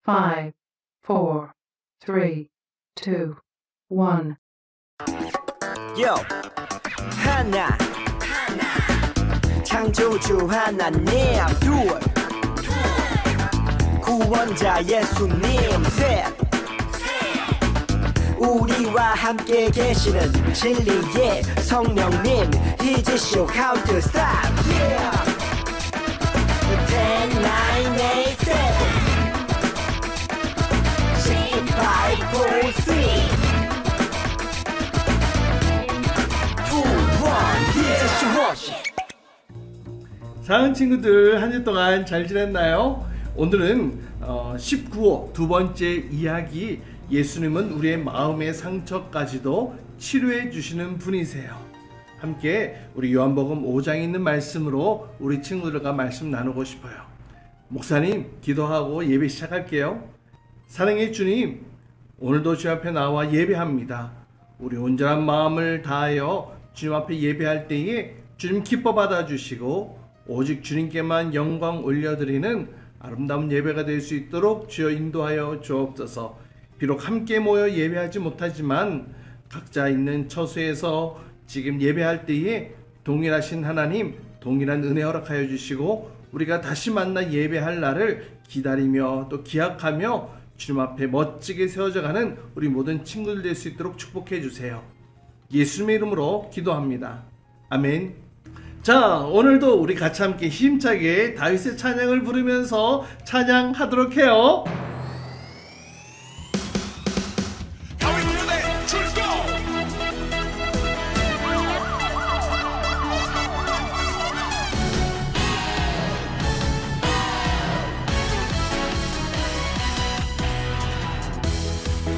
5, 4, 3, 2, 1. Yo, 하나, 창조주 하나님, 둘, 구원자 예수님, 셋, 우리와 함께 계시는 진리의 성령님, 이제 쇼 카운트 스탑. Yeah. 10, 9, 8, 7, 6, 5, 4, 3, 2, 1, 이제 쇼. 사랑하는 친구들, 한 주 동안 잘 지냈나요? 오늘은 19호 두 번째 이야기, 예수님은 우리의 마음의 상처까지도 치료해 주시는 분이세요. 함께 우리 요한복음 5장에 있는 말씀으로 우리 친구들과 말씀 나누고 싶어요. 목사님, 기도하고 예배 시작할게요. 사랑의 주님, 오늘도 주님 앞에 나와 예배합니다. 우리 온전한 마음을 다하여 주님 앞에 예배할 때에 주님 기뻐 받아주시고 오직 주님께만 영광 올려드리는 아름다운 예배가 될 수 있도록 주여 인도하여 주옵소서. 비록 함께 모여 예배하지 못하지만 각자 있는 처소에서 지금 예배할 때에 동일하신 하나님, 동일한 은혜 허락하여 주시고 우리가 다시 만나 예배할 날을 기다리며 또 기약하며 주님 앞에 멋지게 세워져가는 우리 모든 친구들 될 수 있도록 축복해 주세요. 예수님의 이름으로 기도합니다. 아멘. 자, 오늘도 우리 같이 함께 힘차게 다윗의 찬양을 부르면서 찬양하도록 해요.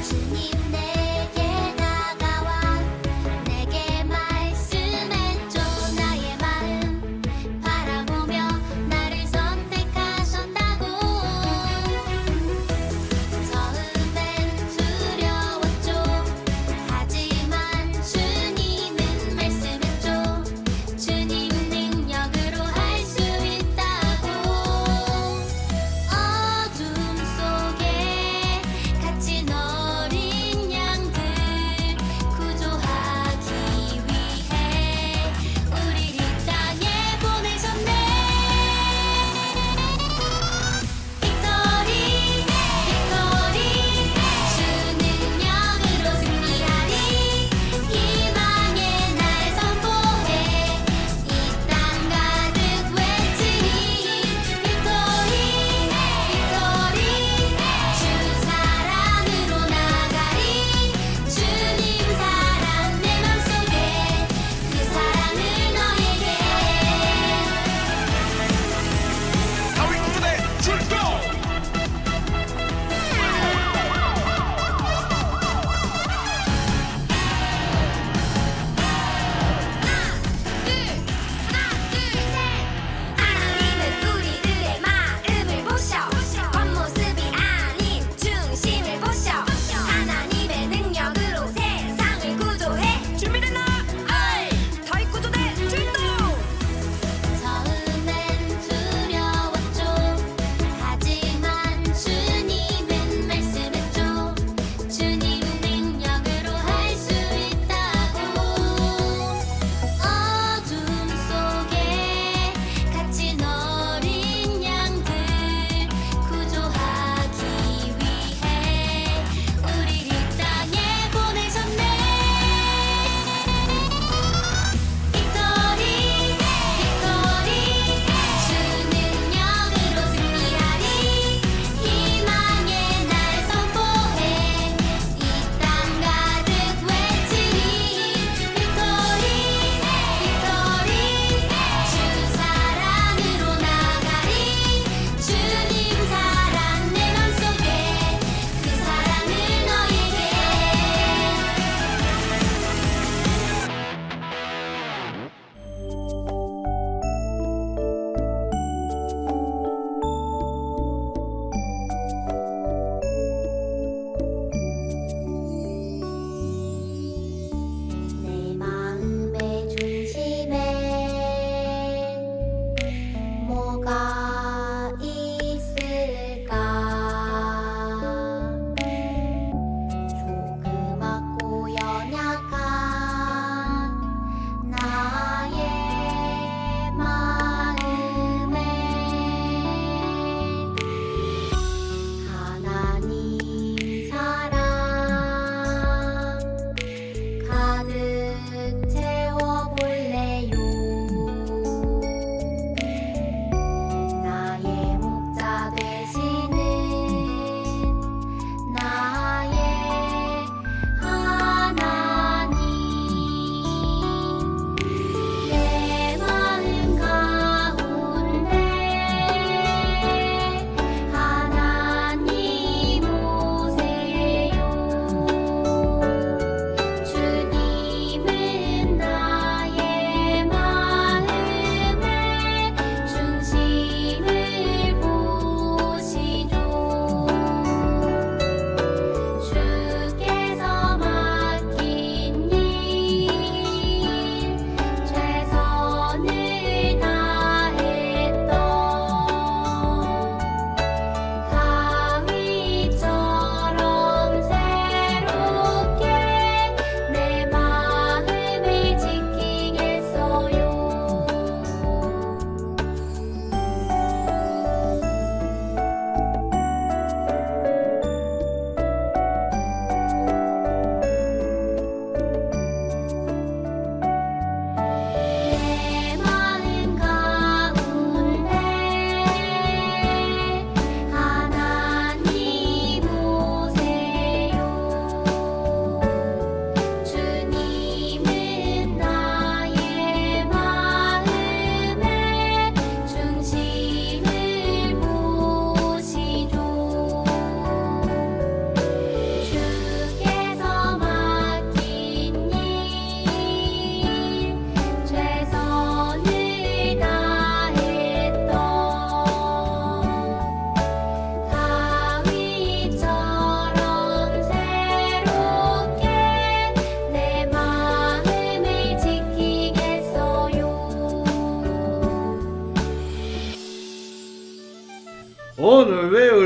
주님 내게 다가와 내게 말씀해줘 나의 마음 바라보며 나를 선택하셨다고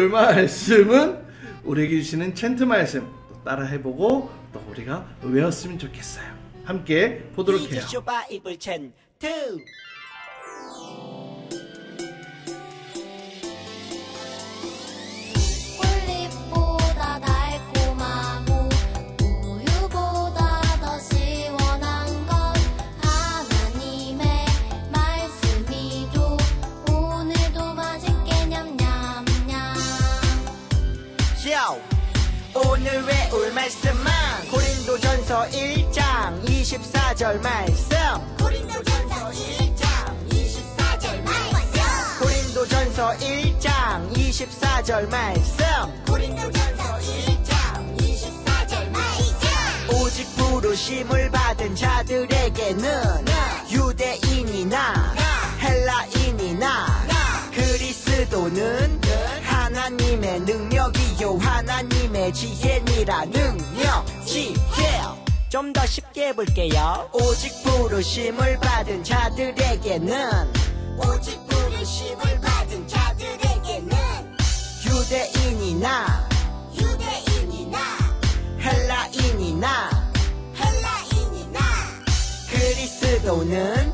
오늘 말씀은 우리에게 주시는 챈트 말씀 또 따라 해보고 또 우리가 외웠으면 좋겠어요. 함께 보도록 해요. 이지쇼 바이블 챈트. 꿀잎보다 달콤하고 우유보다 더 시원한 건 하나님의 말씀이죠. 오늘도 맛있게 냠냠냠. 요! 오늘 외울 말씀은 고린도전서 1장 24절 말씀. 고린도전서 1장 24절 말씀. 고린도전서 1장 24절 말씀. 고린도전서 1장 24절 말씀. 오직 부르심을 받은 자들에게는 유대인이나 헬라인이나 그리스도는 하나님의 능력이요 하나님의 지혜니라. 능력, 지혜. 좀 더 쉽게 해볼게요. 오직 부르심을 받은 자들에게는 오직 부르심을 받은 자들에게는 유대인이나 유대인이나 헬라인이나 헬라인이나 그리스도는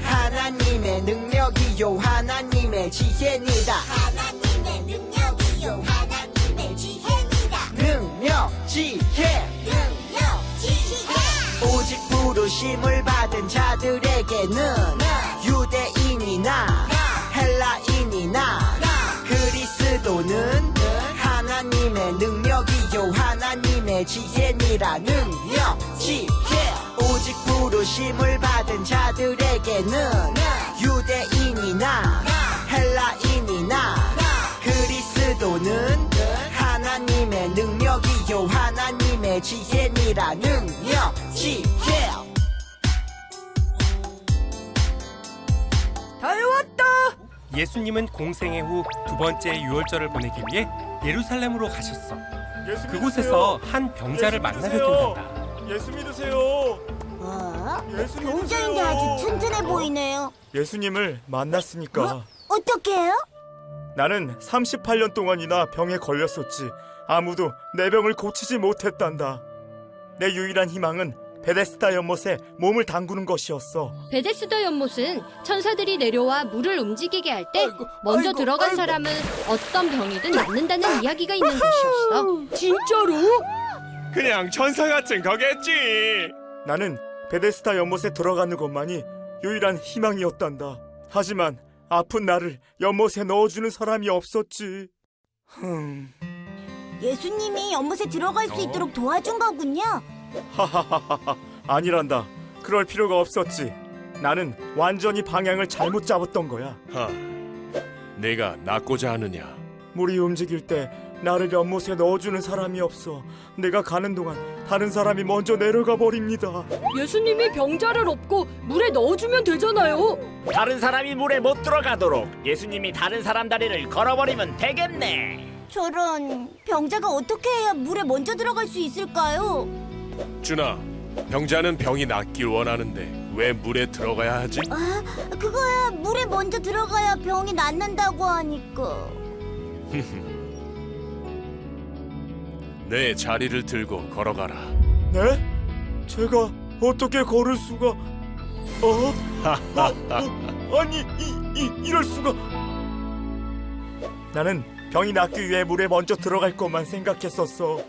하나님의 능력이요 하나님의 지혜니라. 하나님의 능력이요 하나님의 지혜니라. 능력, 지혜. 능력 지혜. 오직 부르심을 받은 자들에게는 유대인이나 헬라인이나 그리스도는 하나님의 능력이요 하나님의 지혜니라. 능력, 지혜. 오직 부르심을 받은 자들에게는 유대인이나 헬라인이나 그리스도는 하나님의 능력이요 하나님의 지혜니라. 능력, 지혜. 예수님은 공생애 후 두 번째 유월절을 보내기 위해 예루살렘으로 가셨어. 그곳에서 한 병자를 만나게 된단다. 예수 믿으세요. 예수 병자인데 믿으세요. 아주 튼튼해 보이네요. 예수님을 만났으니까. 어떻게요? 나는 38년 동안이나 병에 걸렸었지. 아무도 내 병을 고치지 못했단다. 내 유일한 희망은 베데스다 연못에 몸을 담그는 것이었어. 베데스다 연못은 천사들이 내려와 물을 움직이게 할 때 먼저 들어간 사람은 어떤 병이든 낫는다는 이야기가 있는 곳이었어. 진짜로? 그냥 천사 같은 거겠지. 나는 베데스다 연못에 들어가는 것만이 유일한 희망이었단다. 하지만 아픈 나를 연못에 넣어주는 사람이 없었지. 예수님이 연못에 들어갈 수 있도록 도와준 거군요. 하하하하. 아니란다. 그럴 필요가 없었지. 나는 완전히 방향을 잘못 잡았던 거야. 내가 낫고자 하느냐? 물이 움직일 때 나를 연못에 넣어주는 사람이 없어. 내가 가는 동안 다른 사람이 먼저 내려가 버립니다. 예수님이 병자를 업고 물에 넣어주면 되잖아요. 다른 사람이 물에 못 들어가도록 예수님이 다른 사람 다리를 걸어버리면 되겠네. 저런, 병자가 어떻게 해야 물에 먼저 들어갈 수 있을까요? 준아, 병자는 병이 낫길 원하는데 왜 물에 들어가야 하지? 아, 그거야 물에 먼저 들어가야 병이 낫는다고 하니까. 내 자리를 들고 걸어가라. 네? 제가 어떻게 걸을 수가? 아니, 이럴 수가? 나는 병이 낫기 위해 물에 먼저 들어갈 것만 생각했었어.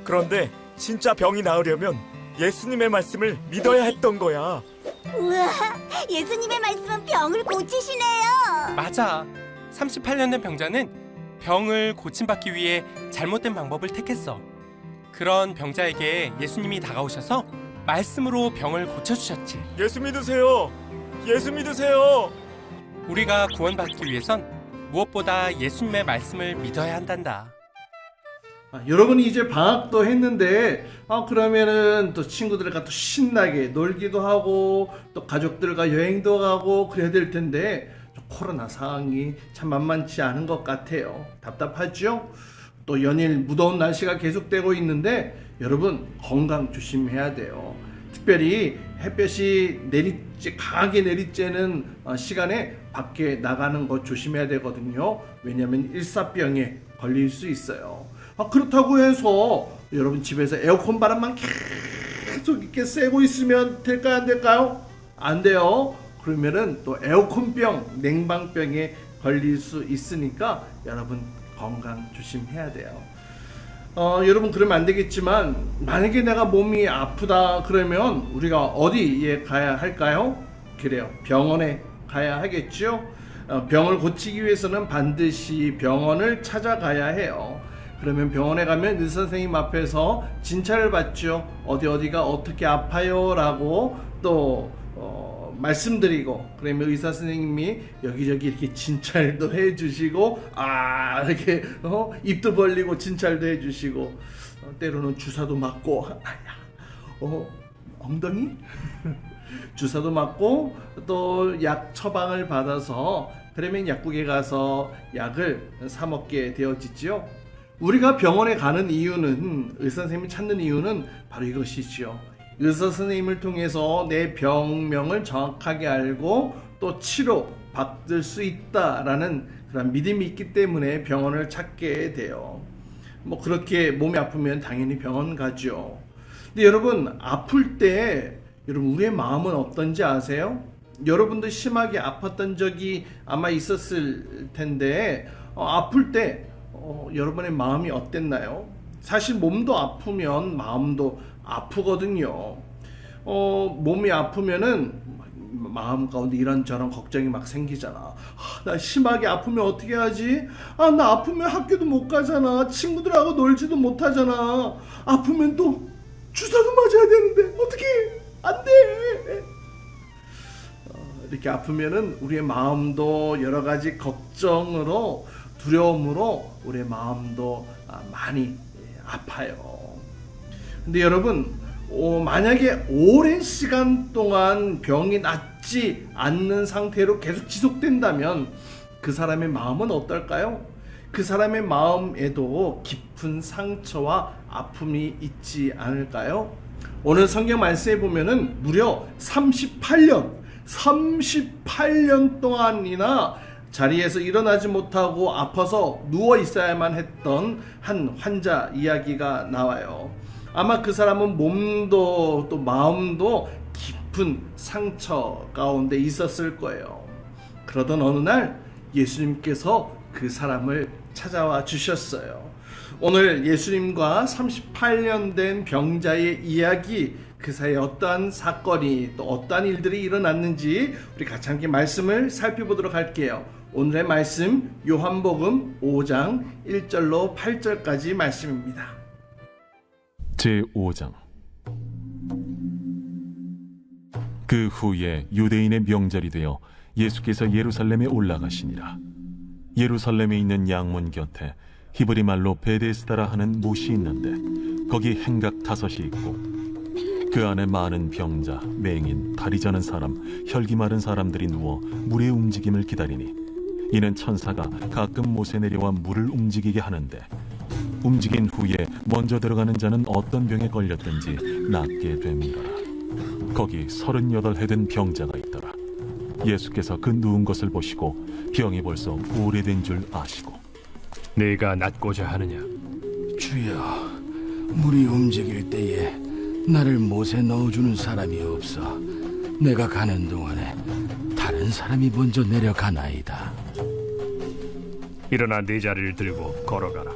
그런데 진짜 병이 나으려면 예수님의 말씀을 믿어야 했던 거야. 우와, 예수님의 말씀은 병을 고치시네요. 맞아. 38년 된 병자는 병을 고침받기 위해 잘못된 방법을 택했어. 그런 병자에게 예수님이 다가오셔서 말씀으로 병을 고쳐주셨지. 예수 믿으세요. 예수 믿으세요. 우리가 구원받기 위해선 무엇보다 예수님의 말씀을 믿어야 한단다. 여러분이 이제 방학도 했는데 그러면은 또 친구들과 또 신나게 놀기도 하고 또 가족들과 여행도 가고 그래야 될 텐데 코로나 상황이 참 만만치 않은 것 같아요. 답답하죠? 또 연일 무더운 날씨가 계속되고 있는데 여러분 건강 조심해야 돼요. 특별히 햇볕이 강하게 내리쬐는 시간에 밖에 나가는 거 조심해야 되거든요. 왜냐하면 일사병에 걸릴 수 있어요. 그렇다고 해서 여러분 집에서 에어컨 바람만 계속 이렇게 쐬고 있으면 될까요? 안 될까요? 안 돼요. 그러면은 또 에어컨병, 냉방병에 걸릴 수 있으니까 여러분 건강 조심해야 돼요. 여러분 그러면 안 되겠지만 만약에 내가 몸이 아프다 그러면 우리가 어디에 가야 할까요? 그래요. 병원에 가야 하겠죠. 병을 고치기 위해서는 반드시 병원을 찾아가야 해요. 그러면 병원에 가면 의사 선생님 앞에서 진찰을 받죠. 어디가 어떻게 아파요? 라고 또 말씀드리고, 그러면 의사 선생님이 여기저기 이렇게 진찰도 해주시고, 이렇게 입도 벌리고 진찰도 해주시고, 때로는 주사도 맞고, 엉덩이? 주사도 맞고, 또 약 처방을 받아서, 그러면 약국에 가서 약을 사 먹게 되어지죠. 우리가 병원에 가는 이유는, 의사 선생님을 찾는 이유는 바로 이것이죠. 의사 선생님을 통해서 내 병명을 정확하게 알고 또 치료 받을 수 있다라는 그런 믿음이 있기 때문에 병원을 찾게 돼요. 그렇게 몸이 아프면 당연히 병원 가죠. 근데 여러분 아플 때 여러분 우리의 마음은 어떤지 아세요? 여러분도 심하게 아팠던 적이 아마 있었을 텐데 아플 때 여러분의 마음이 어땠나요? 사실 몸도 아프면 마음도 아프거든요. 몸이 아프면은 마음 가운데 이런저런 걱정이 막 생기잖아. 나 심하게 아프면 어떻게 하지? 나 아프면 학교도 못 가잖아. 친구들하고 놀지도 못하잖아. 아프면 또 주사도 맞아야 되는데 어떻게? 안 돼. 이렇게 아프면은 우리의 마음도 여러 가지 걱정으로, 두려움으로 우리의 마음도 많이 아파요. 근데 여러분 만약에 오랜 시간 동안 병이 낫지 않는 상태로 계속 지속된다면 그 사람의 마음은 어떨까요? 그 사람의 마음에도 깊은 상처와 아픔이 있지 않을까요? 오늘 성경 말씀에 보면은 무려 38년 동안이나 자리에서 일어나지 못하고 아파서 누워 있어야만 했던 한 환자 이야기가 나와요. 아마 그 사람은 몸도 또 마음도 깊은 상처 가운데 있었을 거예요. 그러던 어느 날 예수님께서 그 사람을 찾아와 주셨어요. 오늘 예수님과 38년 된 병자의 이야기, 그 사이에 어떠한 사건이 또 어떠한 일들이 일어났는지 우리 같이 함께 말씀을 살펴보도록 할게요. 오늘의 말씀 요한복음 5장 1절로 8절까지 말씀입니다. 제5장. 그 후에 유대인의 명절이 되어 예수께서 예루살렘에 올라가시니라. 예루살렘에 있는 양문 곁에 히브리 말로 베데스다라 하는 못이 있는데 거기 행각 5이 있고 그 안에 많은 병자, 맹인, 다리 저는 사람, 혈기 마른 사람들이 누워 물의 움직임을 기다리니 이는 천사가 가끔 못에 내려와 물을 움직이게 하는데 움직인 후에 먼저 들어가는 자는 어떤 병에 걸렸든지 낫게 됨이라. 거기 38해 된 병자가 있더라. 예수께서 그 누운 것을 보시고 병이 벌써 오래된 줄 아시고 네가 낫고자 하느냐? 주여, 물이 움직일 때에 나를 못에 넣어주는 사람이 없어 내가 가는 동안에 다른 사람이 먼저 내려가나이다. 일어나 네 자리를 들고 걸어가라.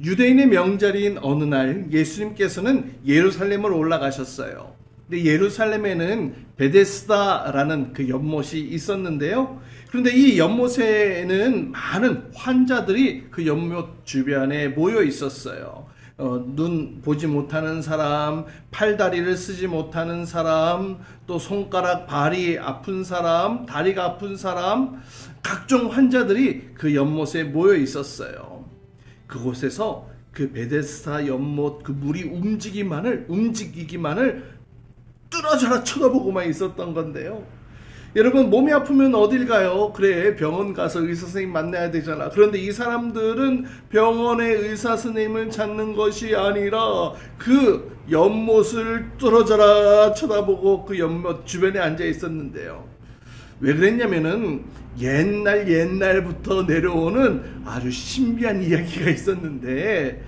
유대인의 명절인 어느 날 예수님께서는 예루살렘을 올라가셨어요. 근데 예루살렘에는 베데스다라는 그 연못이 있었는데요. 그런데 이 연못에는 많은 환자들이 그 연못 주변에 모여 있었어요. 눈 보지 못하는 사람, 팔다리를 쓰지 못하는 사람, 또 손가락, 발이 아픈 사람, 다리가 아픈 사람, 각종 환자들이 그 연못에 모여 있었어요. 그곳에서 그 베데스다 연못 그 물이 움직이기만을 뚫어져라 쳐다보고만 있었던 건데요. 여러분, 몸이 아프면 어딜 가요? 그래, 병원 가서 의사 선생님 만나야 되잖아. 그런데 이 사람들은 병원의 의사 선생님을 찾는 것이 아니라 그 연못을 뚫어져라 쳐다보고 그 연못 주변에 앉아 있었는데요. 왜 그랬냐면은 옛날부터 내려오는 아주 신비한 이야기가 있었는데,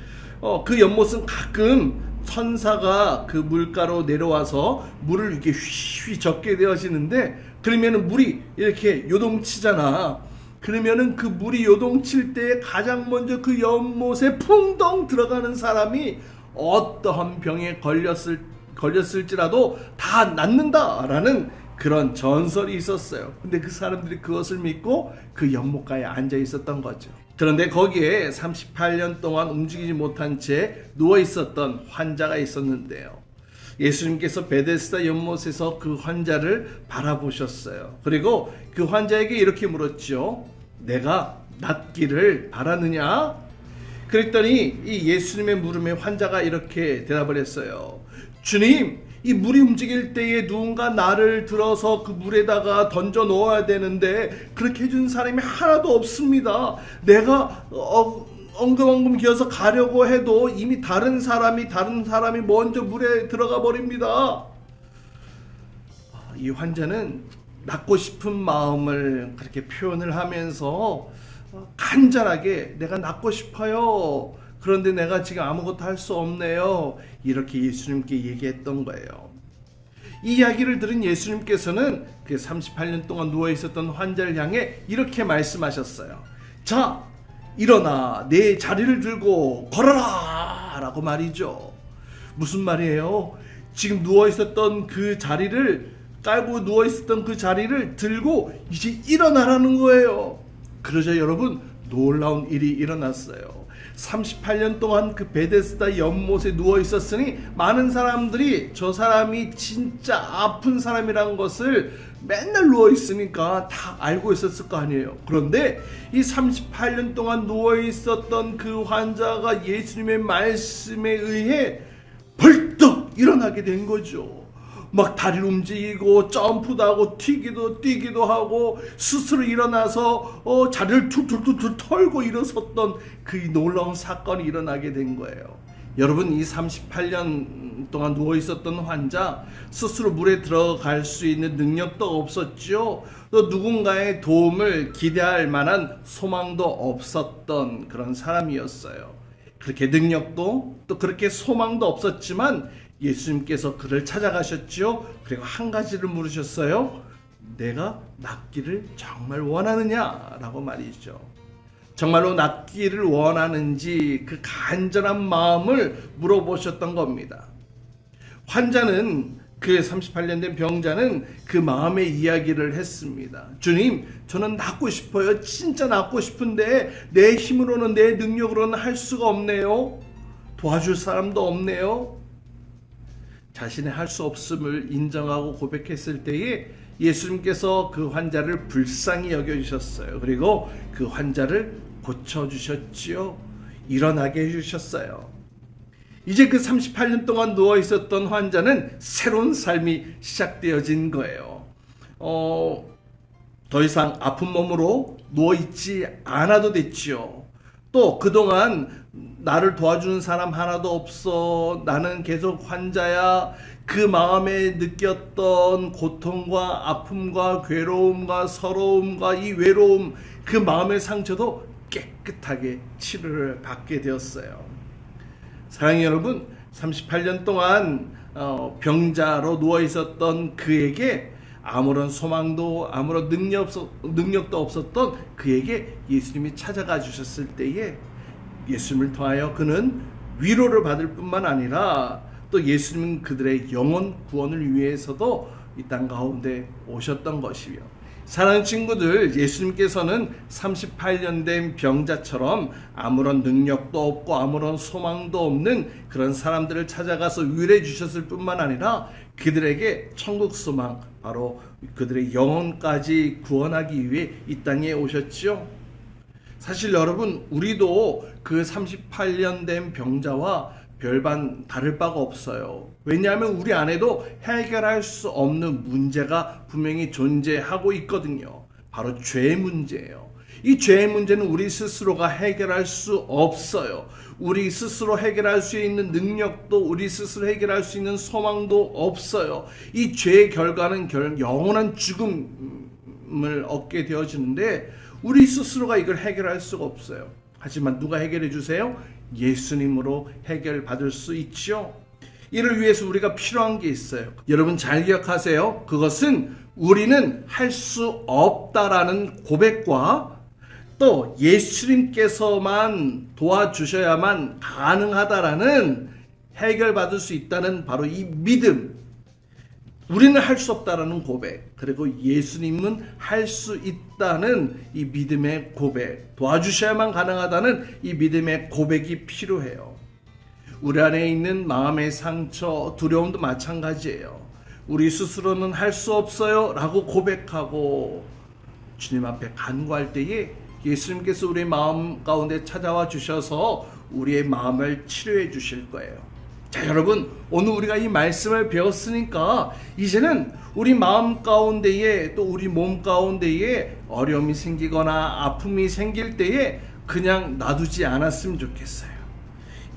그 연못은 가끔 천사가 그 물가로 내려와서 물을 이렇게 휘휘 젓게 되어지는데, 그러면은 물이 이렇게 요동치잖아. 그러면은 그 물이 요동칠 때 가장 먼저 그 연못에 풍덩 들어가는 사람이 어떠한 병에 걸렸을지라도 다 낫는다라는 그런 전설이 있었어요. 근데 그 사람들이 그것을 믿고 그 연못가에 앉아 있었던 거죠. 그런데 거기에 38년 동안 움직이지 못한 채 누워 있었던 환자가 있었는데요. 예수님께서 베데스다 연못에서 그 환자를 바라보셨어요. 그리고 그 환자에게 이렇게 물었죠. 내가 낫기를 바라느냐? 그랬더니 이 예수님의 물음에 환자가 이렇게 대답을 했어요. 주님, 이 물이 움직일 때에 누군가 나를 들어서 그 물에다가 던져 놓아야 되는데 그렇게 해준 사람이 하나도 없습니다. 내가 엉금엉금 기어서 가려고 해도 이미 다른 사람이 먼저 물에 들어가 버립니다. 이 환자는 낫고 싶은 마음을 그렇게 표현을 하면서 간절하게 내가 낫고 싶어요. 그런데 내가 지금 아무것도 할 수 없네요. 이렇게 예수님께 얘기했던 거예요. 이 이야기를 들은 예수님께서는 그 38년 동안 누워 있었던 환자를 향해 이렇게 말씀하셨어요. 자, 일어나 내 자리를 들고 걸어라 라고 말이죠. 무슨 말이에요? 지금 누워 있었던 그 자리를 깔고 누워 있었던 그 자리를 들고 이제 일어나라는 거예요. 그러자 여러분, 놀라운 일이 일어났어요. 38년 동안 그 베데스다 연못에 누워 있었으니 많은 사람들이 저 사람이 진짜 아픈 사람이라는 것을 맨날 누워 있으니까 다 알고 있었을 거 아니에요. 그런데 이 38년 동안 누워 있었던 그 환자가 예수님의 말씀에 의해 벌떡 일어나게 된 거죠. 막 다리를 움직이고 점프도 하고 뛰기도 하고 스스로 일어나서 자리를 툴툴툴 털고 일어섰던 그 놀라운 사건이 일어나게 된 거예요. 여러분, 이 38년 동안 누워 있었던 환자 스스로 물에 들어갈 수 있는 능력도 없었죠. 또 누군가의 도움을 기대할 만한 소망도 없었던 그런 사람이었어요. 그렇게 능력도 또 그렇게 소망도 없었지만 예수님께서 그를 찾아가셨죠. 그리고 한 가지를 물으셨어요. 내가 낫기를 정말 원하느냐? 라고 말이죠. 정말로 낫기를 원하는지 그 간절한 마음을 물어보셨던 겁니다. 환자는, 그 38년 된 병자는 그 마음의 이야기를 했습니다. 주님, 저는 낫고 싶어요. 진짜 낫고 싶은데 내 힘으로는, 내 능력으로는 할 수가 없네요. 도와줄 사람도 없네요. 자신의 할 수 없음을 인정하고 고백했을 때에 예수님께서 그 환자를 불쌍히 여겨주셨어요. 그리고 그 환자를 고쳐주셨지요. 일어나게 해주셨어요. 이제 그 38년 동안 누워 있었던 환자는 새로운 삶이 시작되어진 거예요. 더 이상 아픈 몸으로 누워 있지 않아도 됐지요. 또 그동안 나를 도와주는 사람 하나도 없어, 나는 계속 환자야, 그 마음에 느꼈던 고통과 아픔과 괴로움과 서러움과 이 외로움, 그 마음의 상처도 깨끗하게 치료를 받게 되었어요. 사랑하는 여러분, 38년 동안 병자로 누워 있었던 그에게 아무런 소망도 아무런 능력도 없었던 그에게 예수님이 찾아가 주셨을 때에 예수님을 통하여 그는 위로를 받을 뿐만 아니라 또 예수님은 그들의 영혼 구원을 위해서도 이 땅 가운데 오셨던 것이요. 사랑하는 친구들, 예수님께서는 38년 된 병자처럼 아무런 능력도 없고 아무런 소망도 없는 그런 사람들을 찾아가서 위로해 주셨을 뿐만 아니라 그들에게 천국 소망, 바로 그들의 영혼까지 구원하기 위해 이 땅에 오셨죠. 사실 여러분, 우리도 그 38년 된 병자와 별반 다를 바가 없어요. 왜냐하면 우리 안에도 해결할 수 없는 문제가 분명히 존재하고 있거든요. 바로 죄의 문제예요. 이 죄의 문제는 우리 스스로가 해결할 수 없어요. 우리 스스로 해결할 수 있는 능력도, 우리 스스로 해결할 수 있는 소망도 없어요. 이 죄의 결과는 영원한 죽음을 얻게 되어지는데 우리 스스로가 이걸 해결할 수가 없어요. 하지만 누가 해결해 주세요? 예수님으로 해결받을 수 있죠. 이를 위해서 우리가 필요한 게 있어요. 여러분 잘 기억하세요. 그것은 우리는 할 수 없다라는 고백과 또 예수님께서만 도와주셔야만 가능하다라는 해결받을 수 있다는 바로 이 믿음. 우리는 할 수 없다라는 고백, 그리고 예수님은 할 수 있다는 이 믿음의 고백, 도와주셔야만 가능하다는 이 믿음의 고백이 필요해요. 우리 안에 있는 마음의 상처, 두려움도 마찬가지예요. 우리 스스로는 할 수 없어요 라고 고백하고 주님 앞에 간구할 때에 예수님께서 우리의 마음 가운데 찾아와 주셔서 우리의 마음을 치료해 주실 거예요. 자, 여러분, 오늘 우리가 이 말씀을 배웠으니까 이제는 우리 마음 가운데에 또 우리 몸 가운데에 어려움이 생기거나 아픔이 생길 때에 그냥 놔두지 않았으면 좋겠어요.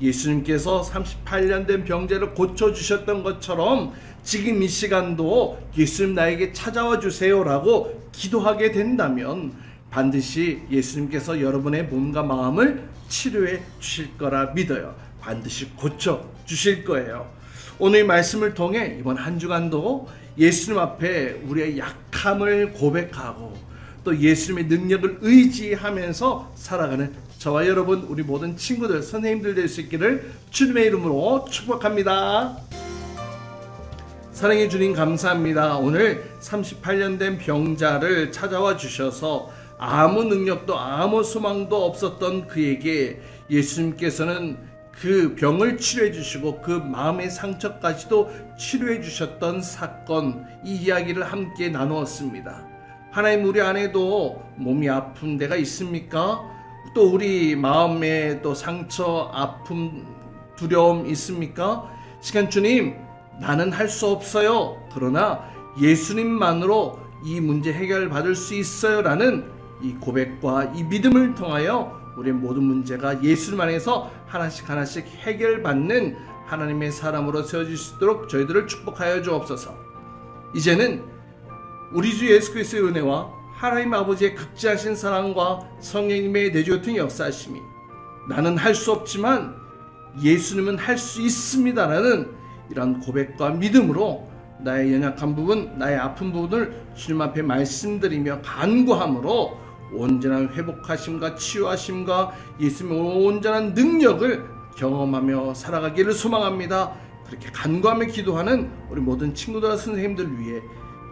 예수님께서 38년 된 병자를 고쳐주셨던 것처럼 지금 이 시간도 예수님 나에게 찾아와 주세요라고 기도하게 된다면 반드시 예수님께서 여러분의 몸과 마음을 치료해 주실 거라 믿어요. 반드시 고쳐 주실 거예요. 오늘 말씀을 통해 이번 한 주간도 예수님 앞에 우리의 약함을 고백하고 또 예수님의 능력을 의지하면서 살아가는 저와 여러분, 우리 모든 친구들, 선생님들 될 수 있기를 주님의 이름으로 축복합니다. 사랑해 주님 감사합니다. 오늘 38년 된 병자를 찾아와 주셔서 아무 능력도 아무 소망도 없었던 그에게 예수님께서는 그 병을 치료해 주시고 그 마음의 상처까지도 치료해 주셨던 사건, 이 이야기를 함께 나누었습니다. 하나님, 우리 안에도 몸이 아픈 데가 있습니까? 또 우리 마음에 또 상처, 아픔, 두려움 있습니까? 시간 주님, 나는 할 수 없어요. 그러나 예수님만으로 이 문제 해결받을 수 있어요 라는 이 고백과 이 믿음을 통하여 우리의 모든 문제가 예수님 안에서 하나씩 하나씩 해결받는 하나님의 사람으로 세워질 수 있도록 저희들을 축복하여 주옵소서. 이제는 우리 주 예수 그리스도의 은혜와 하나님 아버지의 극지하신 사랑과 성령님의 내주교통 역사하심이 나는 할 수 없지만 예수님은 할 수 있습니다라는 이런 고백과 믿음으로 나의 연약한 부분, 나의 아픈 부분을 주님 앞에 말씀드리며 간구함으로 온전한 회복하심과 치유하심과 예수님의 온전한 능력을 경험하며 살아가기를 소망합니다. 그렇게 간구하며 기도하는 우리 모든 친구들과 선생님들 위해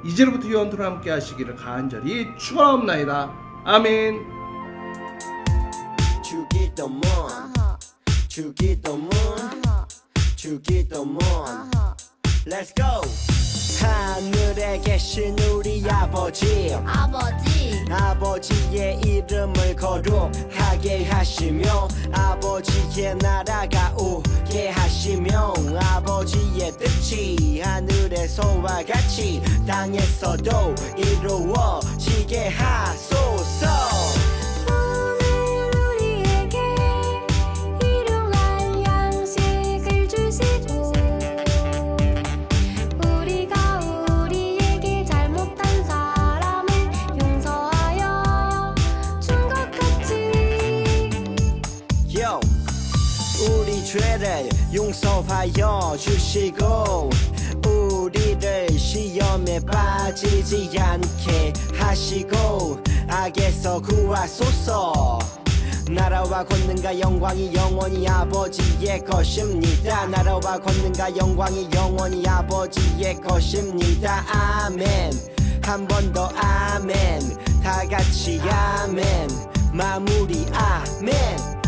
이제로부터 영원토록 함께 하시기를 간절히 축원하옵나이다. 아멘. 주기도문, 주기도문, 주기도문. Let's go. 하늘에 계신 우리 아버지, 아버지의 이름을 거룩하게 하시며 아버지의 나라가 오게 하시며 아버지의 뜻이 하늘에서와 같이 땅에서도 이루어지게 하소서. 죄를 용서하여 주시고 우리를 시험에 빠지지 않게 하시고 악에서 구하소서. 나라와 권능과 영광이 영원히 아버지의 것입니다. 나라와 권능과 영광이 영원히 아버지의 것입니다. 아멘. 한 번 더 아멘. 다 같이 아멘. 마무리 아멘.